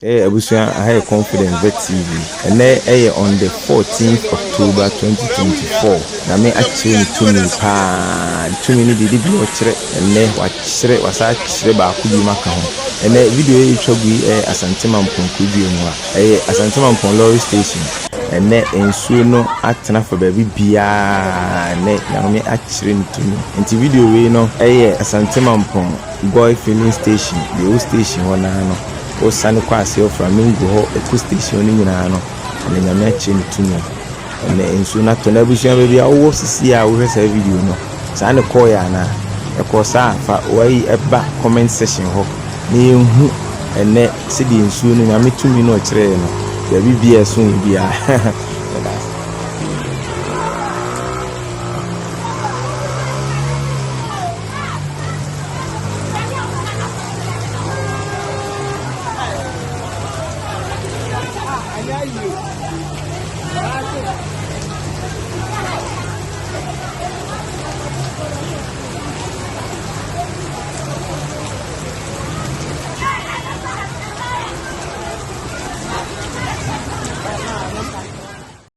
Abusua I have confidence vet TV. And then on the 14th October 2024. Na me actually to me pa to me did be ochre and then wachere wasa chire ba ku bi maka ho. And then video e twagu Asante Mampong ku bi mu a. Asante Mampong Lorry station. And then ensuo no atena for baby bia na me achire to me. Nti video we no Asante Mampong boy filling station, the old station one no. O sane kwa ase Flamingo ho eco station ni nyina no na nyame achi ntumi na ensu na to na busua ba bia wo sisi a wo hwesa video no saa ne call ya na e ko saa fa wai eba comment section ho na enhu ene se di ensu no nyame tumi no kire no ya bibia so bia